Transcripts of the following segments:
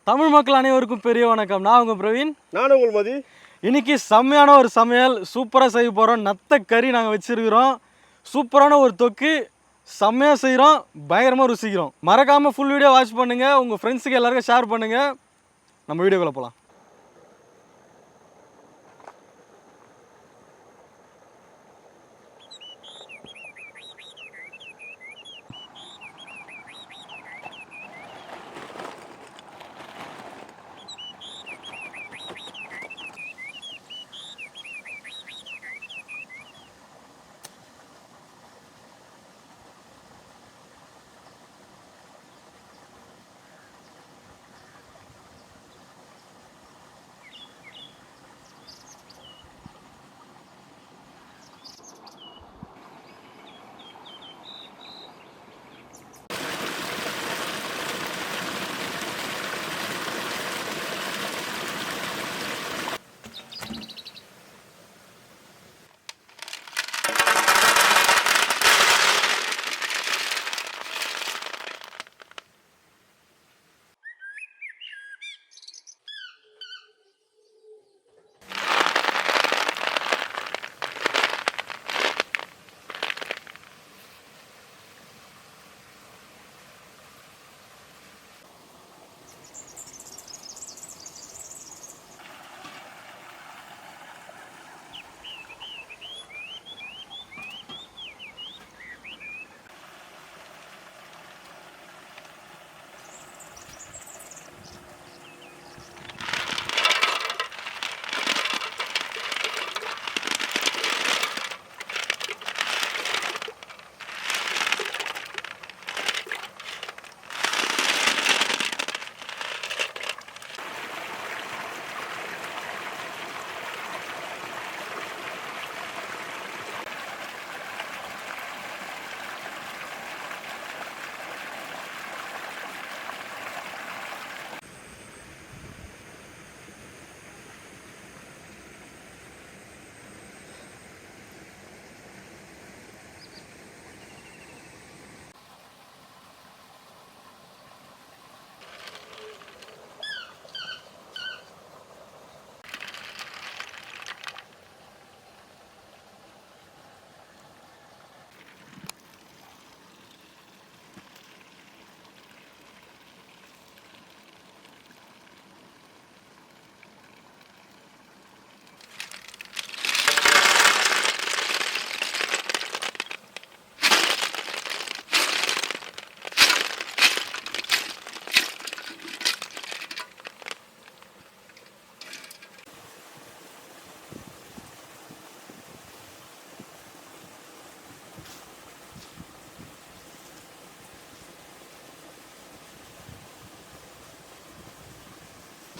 தமிழ் மக்கள் அனைவருக்கும் பெரிய வணக்கம். நான் உங்கள் பிரவீன். நானும் உங்கள் மதி. இன்னைக்கு செம்மையான ஒரு சமையல் சூப்பராக செய்ய போகிறோம். நத்த கறி நாங்கள் வச்சுருக்கிறோம். சூப்பரான ஒரு தொக்கு செம்மையாக செய்கிறோம், பயங்கரமாக ருசிக்கிறோம். மறக்காமல் ஃபுல் வீடியோ வாட்ச் பண்ணுங்கள், உங்கள் ஃப்ரெண்ட்ஸுக்கு எல்லாருக்கும் ஷேர் பண்ணுங்கள். நம்ம வீடியோக்குள்ளே போகலாம்.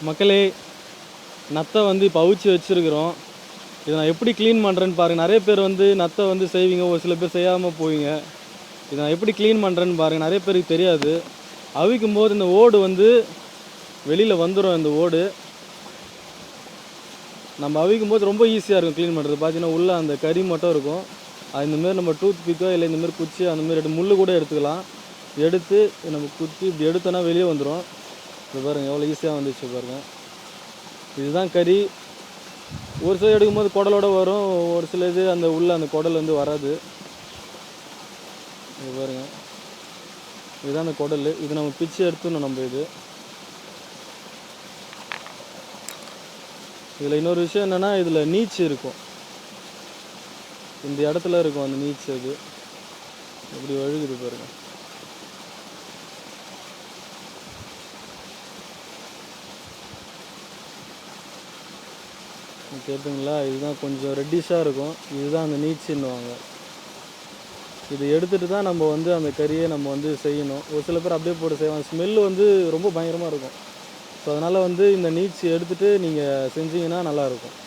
மக்களே, நத்தை வந்து இப்போ அவிச்சு வச்சுருக்குறோம். இதை நான் எப்படி க்ளீன் பண்ணுறேன்னு பாருங்கள். நிறைய பேர் வந்து நத்தை வந்து செய்வீங்க, ஒரு சில பேர் செய்யாமல் போவீங்க. இதை நான் எப்படி க்ளீன் பண்ணுறேன்னு பாருங்கள். நிறைய பேருக்கு தெரியாது. அவிக்கும் போது இந்த ஓடு வந்து வெளியில் வந்துடும். இந்த ஓடு நம்ம அவிக்கும் போது ரொம்ப ஈஸியாக இருக்கும் க்ளீன் பண்ணுறது. பார்த்தீங்கன்னா உள்ளே அந்த கறி மட்டும் இருக்கும். அது இந்தமாரி நம்ம டூத் பிக்கோ இல்லை இந்தமாரி குச்சி அந்தமாரி முள் கூட எடுத்துக்கலாம். எடுத்து நம்ம குத்தி இப்படி எடுத்தோன்னா வெளியே வந்துடும். இது பாருங்கள் எவ்வளோ ஈஸியாக வந்துச்சு பாருங்கள். இதுதான் கறி. ஒரு சில எடுக்கும்போது குடலோடு வரும், ஒரு சில இது அந்த உள்ள அந்த குடல் வந்து வராது. இது பாருங்கள், இதுதான் அந்த குடல். இது நம்ம பிச்சு எடுத்துடணும். நம்ம இதில் இன்னொரு விஷயம் என்னென்னா, இதில் நீச்சு இருக்கும். இந்த இடத்துல இருக்கும் அந்த நீச்சு. அது எப்படி வழுகுது பாருங்கள். கேட்டுங்களா? இதுதான் கொஞ்சம் ரெட்டிஷாக இருக்கும். இதுதான் அந்த நீச்சுன்னுவாங்க. இது எடுத்துகிட்டு தான் நம்ம வந்து அந்த கறியை நம்ம வந்து செய்யணும். ஒரு சில பேர் அப்படியே போட்டு செய்வாங்க. ஸ்மெல்லு வந்து ரொம்ப பயங்கரமாக இருக்கும். ஸோ அதனால் வந்து இந்த நீச்சு எடுத்துகிட்டு நீங்கள் செஞ்சீங்கன்னா நல்லாயிருக்கும்.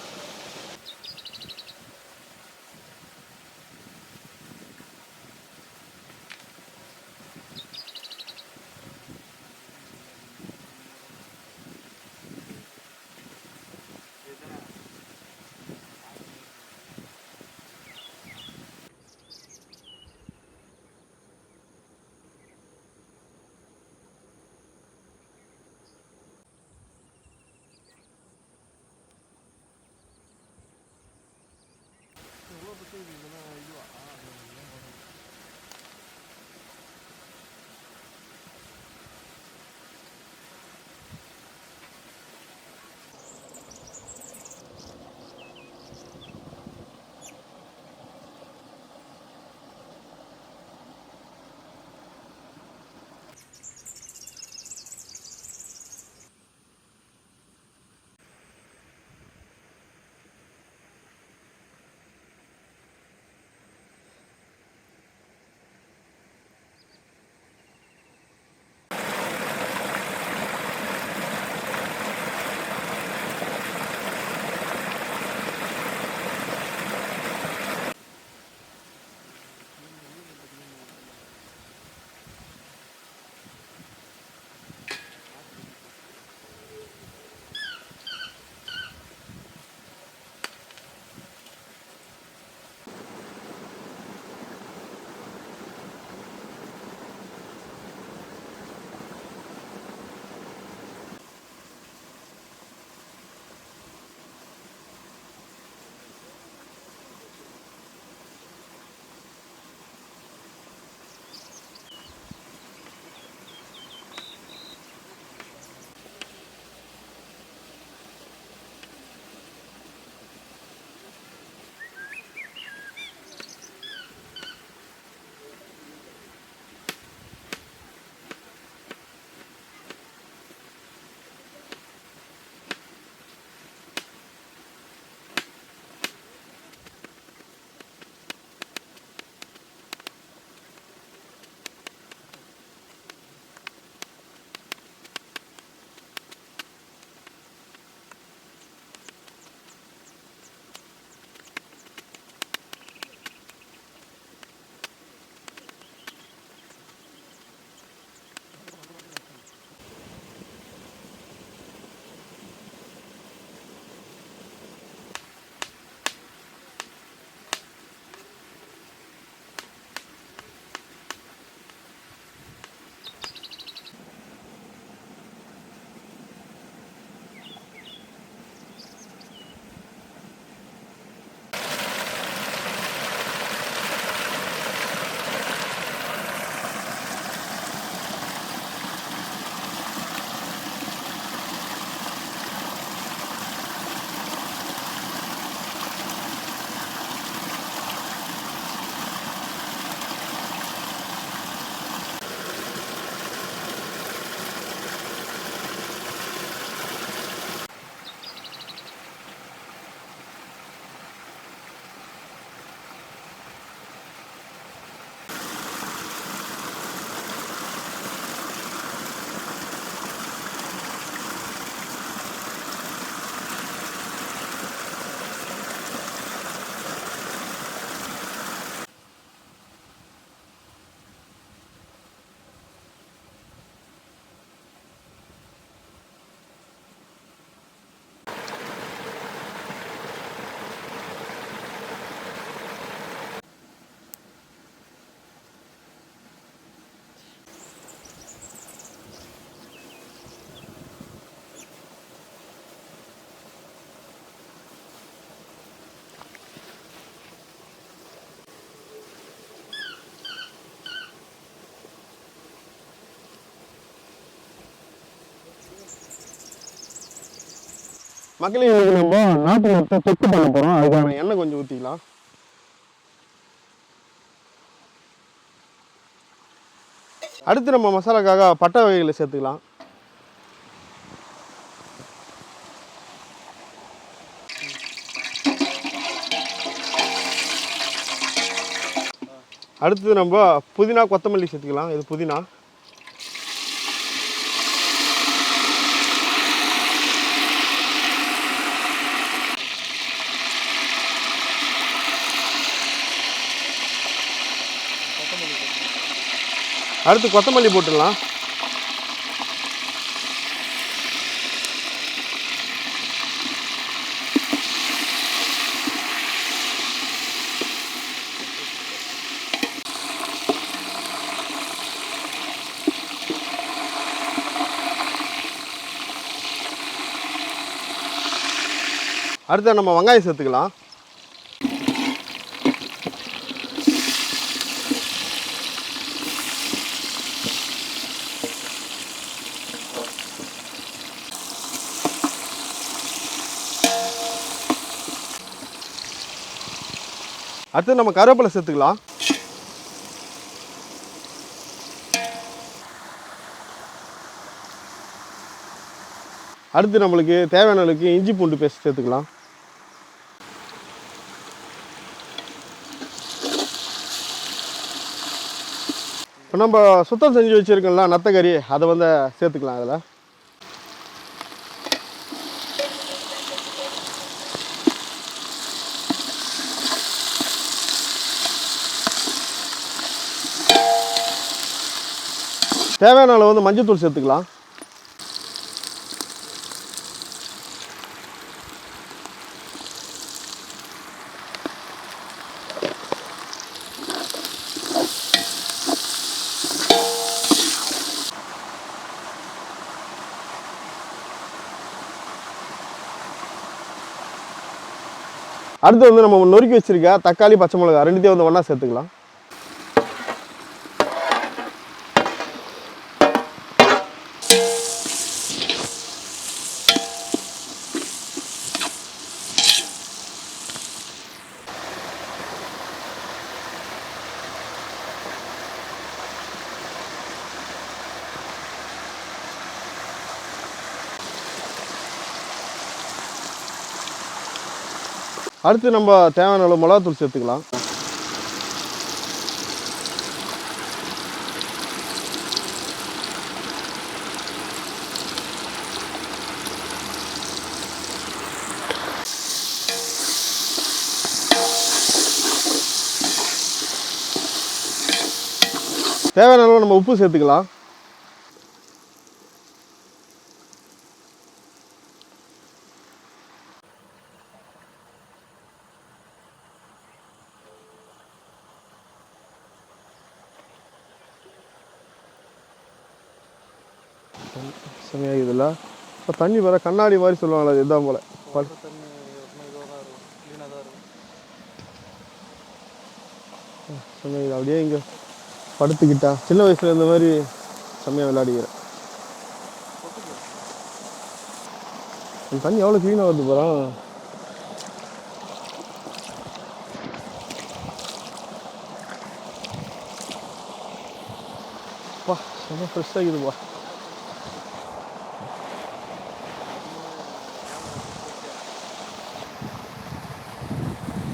மக்களே நம்ம நாட்டு மொத்தம் தொக்கு பண்ண போகிறோம். அதுக்கான எண்ணெய் கொஞ்சம் ஊற்றிக்கலாம். அடுத்து நம்ம மசாலாக்காக பட்டை வகைகளை சேர்த்துக்கலாம். அடுத்து நம்ம புதினா கொத்தமல்லி சேர்த்துக்கலாம். இது புதினா. அடுத்து கொத்தமல்லி போட்டுடலாம். அடுத்து நம்ம வெங்காயம் சேர்த்துக்கலாம். அடுத்து நம்ம கருவேப்பிலை சேர்த்துக்கலாம். அடுத்து நம்மளுக்கு தேவையான அளவுக்கு இஞ்சி பூண்டு பேஸ்ட் சேர்த்துக்கலாம். இப்போ நம்ம சுத்தம் செஞ்சு வச்சுருக்கோம்ல நத்தக்கறி, அதை வந்து சேர்த்துக்கலாம். அதில் தேவையான அளவு வந்து மஞ்சள் சேர்த்துக்கலாம். அடுத்து வந்து நம்ம நொறுக்கி வச்சிருக்க தக்காளி பச்சை மிளகாய் ரெண்டுத்தையும் வந்து ஒன்றா சேர்த்துக்கலாம். அடுத்து நம்ம தேவையான அளவு மிளகாத்தூள் சேர்த்துக்கலாம். தேவையான அளவு நம்ம உப்பு சேர்த்துக்கலாம். செம்மையாகுதுல்ல. இப்போ தண்ணி வர கண்ணாடி மாதிரி சொல்லுவாங்களா, இதுதான் போல. செம்மையாகுது. அப்படியே இங்கே படுத்துக்கிட்டா சின்ன வயசுல இந்த மாதிரி செம்மையாக விளையாடிக்கிறேன். அந்த தண்ணி எவ்வளோ க்ளீனாக வருது போகிறான். வா செம்ம ஃப்ரெஷ்ஷாக இருக்குதுப்பா.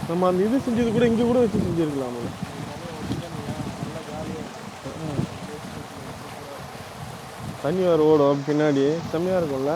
நம்ம அந்த இது செஞ்சது கூட இங்கே கூட வச்சு செஞ்சுருக்கலாம். தண்ணி வேறு ஓடும் பின்னாடி, செம்மையாக இருக்கும்ல.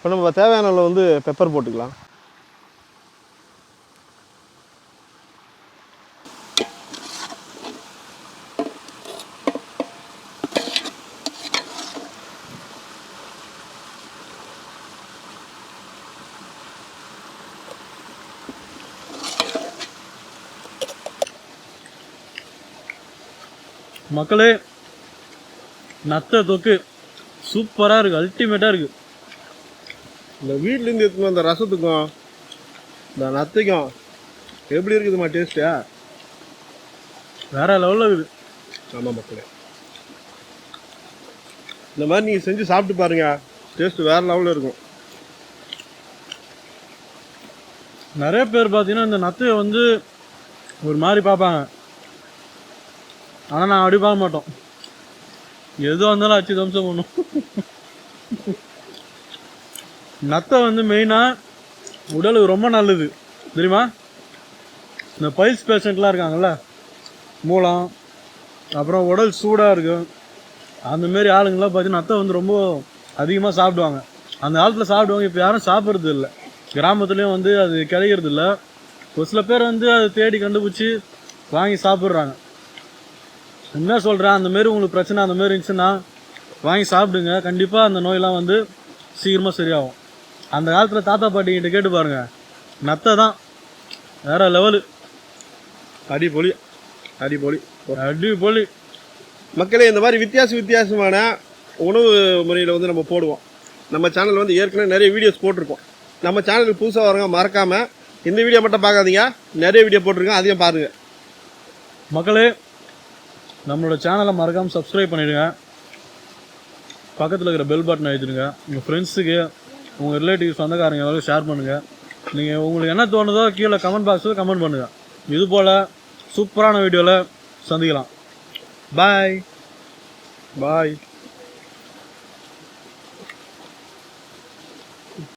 இப்போ நம்ம தேவையான அளவு வந்து பெப்பர் போட்டுக்கலாம். மக்களே, நத்தை தொக்கு சூப்பராக இருக்குது, அல்டிமேட்டாக இருக்குது. இந்த வீட்டிலேருந்து எடுத்துன்னு வந்த ரசத்துக்கும் இந்த நத்தைக்கும் எப்படி இருக்குதுமா டேஸ்ட்டு? வேற லெவலில் இருக்குது. ஆமாம் மக்களே, இந்த மாதிரி நீங்கள் செஞ்சு சாப்பிட்டு பாருங்க, டேஸ்ட்டு வேறு லெவலில் இருக்கும். நிறைய பேர் பார்த்தீங்கன்னா இந்த நத்தையை வந்து ஒரு மாதிரி பார்ப்பாங்க, ஆனால் நான் அப்படி பார்க்க மாட்டோம். எதுவாக இருந்தாலும் அச்சு தம்சம் பண்ணும். நத்தை வந்து மெயினாக உடலுக்கு ரொம்ப நல்லது தெரியுமா? இந்த பைல்ஸ் பேஷண்ட்லாம் இருக்காங்கல்ல, மூலம், அப்புறம் உடல் சூடாக இருக்கும், அந்தமாரி ஆளுங்களாம் பார்த்தீங்கன்னா நத்தை வந்து ரொம்ப அதிகமாக சாப்பிடுவாங்க. அந்த காலத்தில் சாப்பிடுவாங்க, இப்போ யாரும் சாப்பிட்றது இல்லை. கிராமத்துலேயும் வந்து அது கிடைக்கிறது இல்லை. ஒரு சில பேர் வந்து அதை தேடி கண்டுபிடிச்சி வாங்கி சாப்பிட்றாங்க. என்ன சொல்கிறேன், அந்தமாரி உங்களுக்கு பிரச்சனை அந்தமாரி இருந்துச்சுன்னா வாங்கி சாப்பிடுங்க. கண்டிப்பாக அந்த நோயெல்லாம் வந்து சீக்கிரமாக சரியாகும். அந்த காலத்தில் தாத்தா பாட்டிக்கிட்ட கேட்டு பாருங்கள், நத்தை தான் வேறு லெவலு. அடிப்பொலி அடிப்பொலி அடிப்பொலி. மக்களே, இந்த மாதிரி வித்தியாசமான உணவு முறையில் வந்து நம்ம போடுவோம். நம்ம சேனல் வந்து ஏற்கனவே நிறைய வீடியோஸ் போட்டிருக்கோம். நம்ம சேனலுக்கு புதுசாக வரவங்க மறக்காமல் இந்த வீடியோ மட்டும் பார்க்காதீங்க, நிறைய வீடியோ போட்டிருக்கோம், அதையும் பாருங்கள். மக்களே, நம்மளோட சேனலை மறக்காமல் சப்ஸ்கிரைப் பண்ணிவிடுங்க. பக்கத்தில் இருக்கிற பெல் பட்டன் அழுத்திடுங்க. உங்கள் ஃப்ரெண்ட்ஸுக்கு, உங்கள் ரிலேட்டிவ்ஸ், சொந்தக்காரங்க எல்லாரும் ஷேர் பண்ணுங்கள். நீங்கள் உங்களுக்கு என்ன தோணுதோ கீழே கமெண்ட் பாக்ஸில் கமெண்ட் பண்ணுங்கள். இது போல் சூப்பரான வீடியோவில் சந்திக்கலாம். பாய்.